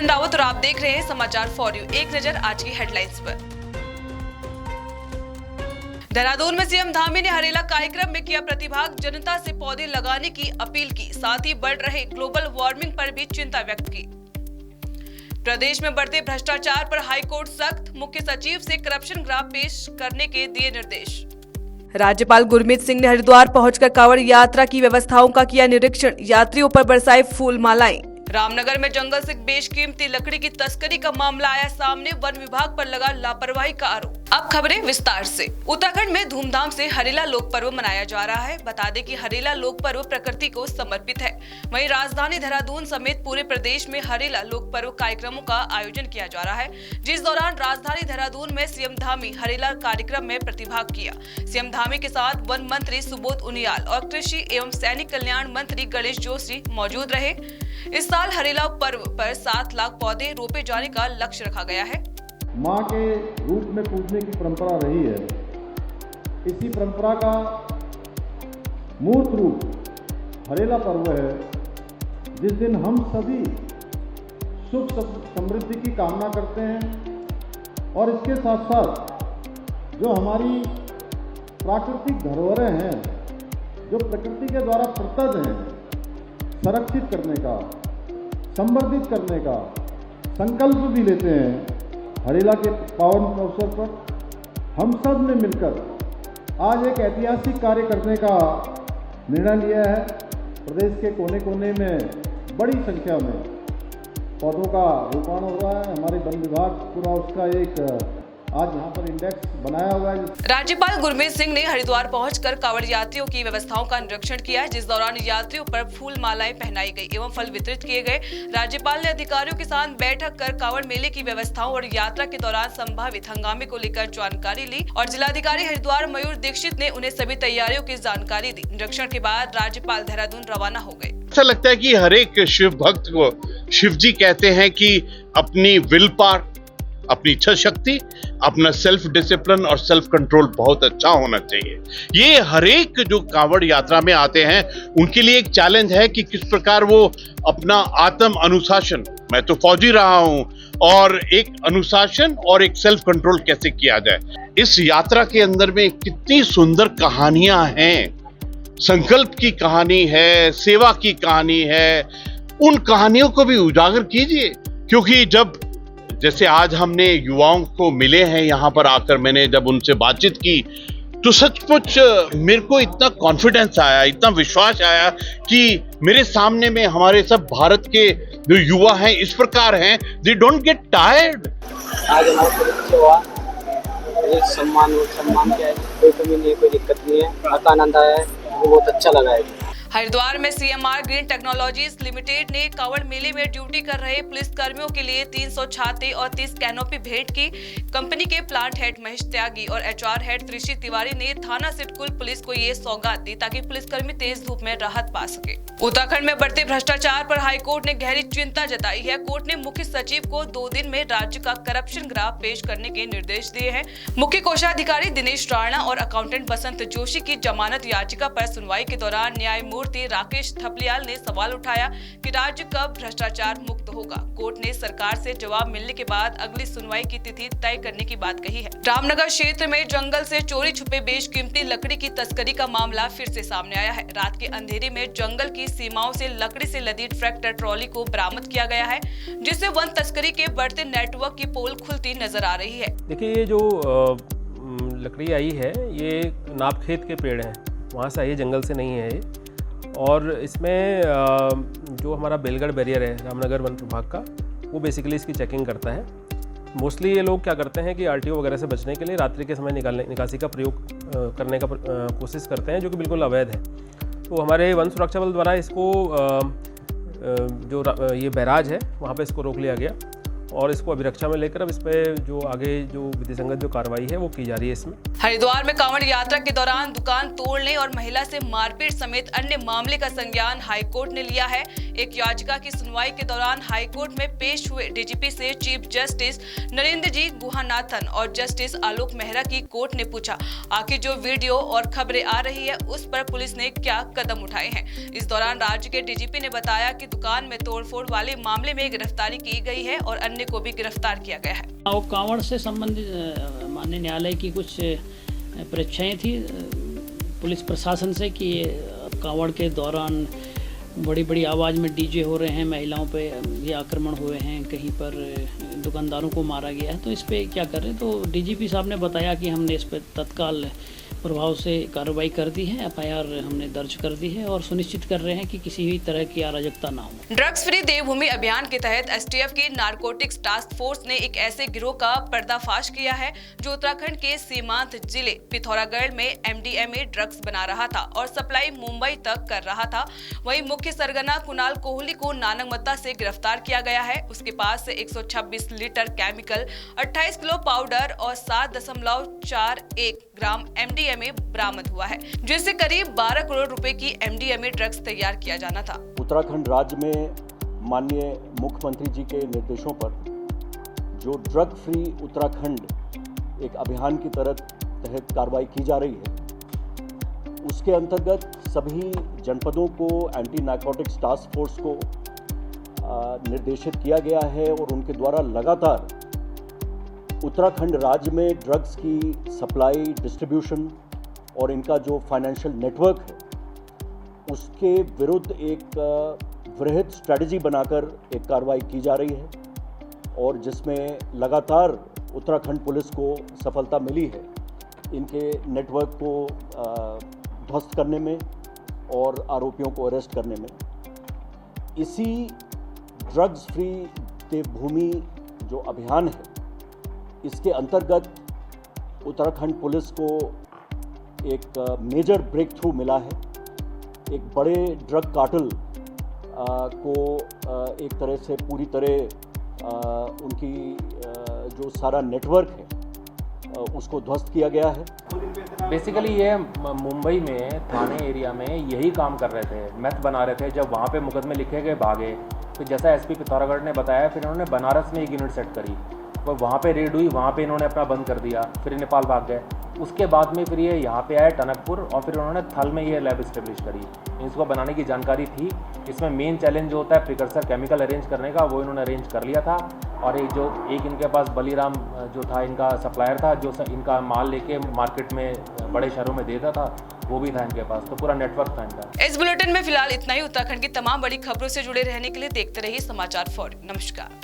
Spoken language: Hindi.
किरण रावत और आप देख रहे हैं समाचार फॉर यू। एक नजर आज की हेडलाइंस पर। देहरादून में सीएम धामी ने हरेला कार्यक्रम में किया प्रतिभाग, जनता से पौधे लगाने की अपील की, साथ ही बढ़ रहे ग्लोबल वार्मिंग पर भी चिंता व्यक्त की। प्रदेश में बढ़ते भ्रष्टाचार पर हाईकोर्ट सख्त, मुख्य सचिव से करप्शन ग्राफ पेश करने के दिए निर्देश। राज्यपाल गुरमीत सिंह ने हरिद्वार पहुंचकर कांवड़ यात्रा की व्यवस्थाओं का किया निरीक्षण, यात्रियों पर बरसाए फूल मालाएं। रामनगर में जंगल से बेशकीमती लकड़ी की तस्करी का मामला आया सामने, वन विभाग पर लगा लापरवाही का आरोप। अब खबरें विस्तार से। उत्तराखंड में धूमधाम से हरेला लोक पर्व मनाया जा रहा है। बता दें कि हरेला लोक पर्व प्रकृति को समर्पित है। वहीं राजधानी देहरादून समेत पूरे प्रदेश में हरेला लोक पर्व कार्यक्रमों का आयोजन किया जा रहा है, जिस दौरान राजधानी देहरादून में सीएम धामी हरेला कार्यक्रम में प्रतिभाग किया। सीएम धामी के साथ वन मंत्री सुबोध उनियाल और कृषि एवं सैनिक कल्याण मंत्री गणेश जोशी मौजूद रहे। इस साल हरेला पर्व पर 7 लाख पौधे रोपे जाने का लक्ष्य रखा गया है। माँ के रूप में पूजने की परंपरा रही है। इसी परंपरा का मूर्त रूप हरेला पर्व है, जिस दिन हम सभी सुख समृद्धि की कामना करते हैं और इसके साथ साथ जो हमारी प्राकृतिक धरोहरें हैं, जो प्रकृति के द्वारा प्रदत्त हैं, संरक्षित करने का, संवर्धित करने का संकल्प भी लेते हैं। हरेला के पावन अवसर पर हम सब ने मिलकर आज एक ऐतिहासिक कार्य करने का निर्णय लिया है। प्रदेश के कोने कोने में बड़ी संख्या में पौधों का रोपण हो रहा है। हमारे वन विभाग पूरा उसका एक आज यहाँ पर इंडेक्स बनाया हुआ है। राज्यपाल गुरमीत सिंह ने हरिद्वार पहुंचकर कांवड़ यात्रियों की व्यवस्थाओं का निरीक्षण किया, जिस दौरान यात्रियों पर फूल मालाएं पहनाई गई एवं फल वितरित किए गए। राज्यपाल ने अधिकारियों के साथ बैठक कर कांवड़ मेले की व्यवस्थाओं और यात्रा के दौरान संभावित हंगामे को लेकर जानकारी ली और जिलाधिकारी हरिद्वार मयूर दीक्षित ने उन्हें सभी तैयारियों की जानकारी दी। निरीक्षण के बाद राज्यपाल देहरादून रवाना हो गए। ऐसा लगता है कि हर एक शिव भक्त को शिव जी कहते हैं कि अपनी विल पावर, अपनी इच्छा शक्ति, अपना सेल्फ डिसिप्लिन और सेल्फ कंट्रोल बहुत अच्छा होना चाहिए। ये हर एक जो कांवड़ यात्रा में आते हैं उनके लिए एक चैलेंज है कि किस प्रकार वो अपना आत्म अनुशासन, मैं तो फौजी रहा हूं, और एक अनुशासन और एक सेल्फ कंट्रोल कैसे किया जाए। इस यात्रा के अंदर में कितनी सुंदर कहानियां हैं, संकल्प की कहानी है, सेवा की कहानी है। उन कहानियों को भी उजागर कीजिए, क्योंकि जब जैसे आज हमने युवाओं को मिले हैं यहाँ पर आकर, मैंने जब उनसे बातचीत की तो सचमुच मेरे को इतना कॉन्फिडेंस आया, इतना विश्वास आया कि मेरे सामने में हमारे सब भारत के जो युवा हैं इस प्रकार हैं, दे डोंट गेट टायर्ड। आज हमारे हुआ सम्मान क्या है, कोई कमी नहीं है, कोई दिक्कत नहीं है, बहुत आनंद आया है, बहुत अच्छा लगा है। हरिद्वार में सीएमआर ग्रीन टेक्नोलॉजीज लिमिटेड ने कांवड़ मेले में ड्यूटी कर रहे पुलिस कर्मियों के लिए 300 छाते और 30 कैनोपी भेंट की। कंपनी के प्लांट हेड महेश त्यागी और एचआर हेड त्रिशी तिवारी ने थाना सिटकुल पुलिस को ये सौगात दी ताकि पुलिसकर्मी तेज धूप में राहत पा सके। उत्तराखंड में बढ़ते भ्रष्टाचार पर हाईकोर्ट ने गहरी चिंता जताई है। कोर्ट ने मुख्य सचिव को 2 दिन में राज्य का करप्शन ग्राफ पेश करने के निर्देश दिए हैं। मुख्य कोषाधिकारी दिनेश राणा और अकाउंटेंट बसंत जोशी की जमानत याचिका पर सुनवाई के दौरान न्यायमूर्ति राकेश थपलियाल ने सवाल उठाया कि राज्य कब भ्रष्टाचार मुक्त होगा। कोर्ट ने सरकार से जवाब मिलने के बाद अगली सुनवाई की तिथि तय करने की बात कही है। रामनगर क्षेत्र में जंगल से चोरी छुपे बेशकीमती लकड़ी की तस्करी का मामला फिर से सामने आया है। रात के अंधेरे में जंगल की सीमाओं से लकड़ी से लदी ट्रैक्टर ट्रॉली को बरामद किया गया है, जिससे वन तस्करी के बढ़ते नेटवर्क की पोल खुलती नजर आ रही है। देखिए, ये जो लकड़ी आई है ये नापखेत के पेड़ हैं, वहाँ से आई है, जंगल से नहीं है ये। और इसमें जो हमारा बेलगढ़ बैरियर है रामनगर वन विभाग का, वो बेसिकली इसकी चेकिंग करता है। मोस्टली ये लोग क्या करते हैं कि आरटीओ वगैरह से बचने के लिए रात्रि के समय निकासी का प्रयोग करने का कोशिश करते हैं, जो कि बिल्कुल अवैध है। तो हमारे वन सुरक्षा बल द्वारा इसको जो ये बैराज है वहाँ पे इसको रोक लिया गया और इसको अभिरक्षा में लेकर अब इस पे जो आगे जो विधि संगत जो कार्रवाई है वो की जा रही है। इसमें हरिद्वार में कांवड़ यात्रा के दौरान दुकान तोड़ने और महिला से मारपीट समेत अन्य मामले का संज्ञान हाईकोर्ट ने लिया है। एक याचिका की सुनवाई के दौरान हाईकोर्ट में पेश हुए डीजीपी से चीफ जस्टिस नरेंद्र जी गुहानाथन और जस्टिस आलोक मेहरा की कोर्ट ने पूछा, आखिर जो वीडियो और खबरें आ रही है उस पर पुलिस ने क्या कदम उठाए हैं। इस दौरान राज्य के डीजीपी ने बताया कि दुकान में तोड़फोड़ वाले मामले में गिरफ्तारी की गई है और अन्य को भी गिरफ्तार किया गया है। कांवड़ से संबंधित माननीय न्यायालय की कुछ परीक्षाएं थी पुलिस प्रशासन से कि कांवड़ के दौरान बड़ी बड़ी आवाज़ में डीजे हो रहे हैं, महिलाओं पे ये आक्रमण हुए हैं, कहीं पर दुकानदारों को मारा गया है, तो इस पे क्या कर रहे हैं। तो डीजीपी साहब ने बताया कि हमने इस पर तत्काल प्रभाव से कार्रवाई कर दी है, एफआईआर हमने दर्ज कर दी है और सुनिश्चित कर रहे हैं कि किसी भी तरह की अराजकता ना हो। ड्रग्स फ्री देवभूमि अभियान के तहत एसटीएफ की नारकोटिक्स टास्क फोर्स ने एक ऐसे गिरोह का पर्दाफाश किया है जो उत्तराखंड के सीमांत जिले पिथौरागढ़ में एमडीएमए ड्रग्स बना रहा था और सप्लाई मुंबई तक कर रहा था। वहीं मुख्य सरगना कुणाल कोहली को नानगमत्ता से गिरफ्तार किया गया है। उसके पास से 126 लीटर केमिकल, 28 किलो पाउडर और 7.41 ग्राम एमडीएमए बरामद हुआ है, जिससे करीब 12 करोड़ रुपए की एमडीएमए ड्रग्स तैयार किया जाना था। उत्तराखंड राज्य में माननीय मुख्यमंत्री जी के निर्देशों पर जो ड्रग फ्री उत्तराखंड एक अभियान की तहत कार्रवाई की जा रही है, उसके अंतर्गत सभी जनपदों को एंटी नारकोटिक्स टास्क फोर्स को निर्देशित किया गया है और उनके द्वारा लगातार उत्तराखंड राज्य में ड्रग्स की सप्लाई, डिस्ट्रीब्यूशन और इनका जो फाइनेंशियल नेटवर्क है उसके विरुद्ध एक वृहद स्ट्रैटेजी बनाकर एक कार्रवाई की जा रही है और जिसमें लगातार उत्तराखंड पुलिस को सफलता मिली है इनके नेटवर्क को ध्वस्त करने में और आरोपियों को अरेस्ट करने में। इसी ड्रग्स फ्री देवभूमि जो अभियान है इसके अंतर्गत उत्तराखंड पुलिस को एक मेजर ब्रेक थ्रू मिला है। एक बड़े ड्रग कार्टेल को एक तरह से पूरी तरह उनकी जो सारा नेटवर्क है उसको ध्वस्त किया गया है। बेसिकली ये मुंबई में थाने एरिया में यही काम कर रहे थे, मैथ बना रहे थे। जब वहाँ पे मुकदमे लिखे गए भागे, फिर जैसा एसपी पिथौरागढ़ ने बताया फिर इन्होंने बनारस में एक यूनिट सेट करी, वो वहाँ पे रेड हुई, वहाँ पे इन्होंने अपना बंद कर दिया, फिर नेपाल भाग गए। उसके बाद में फिर ये यहाँ पे आए टनकपुर और फिर उन्होंने थल में ये लैब इस्टेब्लिश करी। इसको बनाने की जानकारी थी। इसमें मेन चैलेंज जो होता है प्रिकर्सर केमिकल अरेंज करने का, वो इन्होंने अरेंज कर लिया था। और एक इनके पास बलीराम जो था इनका सप्लायर था, जो इनका माल लेके मार्केट में बड़े शहरों में देता था, वो भी था इनके पास। तो पूरा नेटवर्क था इनका। इस बुलेटिन में फिलहाल इतना ही। उत्तराखंड की तमाम बड़ी खबरों से जुड़े रहने के लिए देखते रहिए समाचार फॉर। नमस्कार।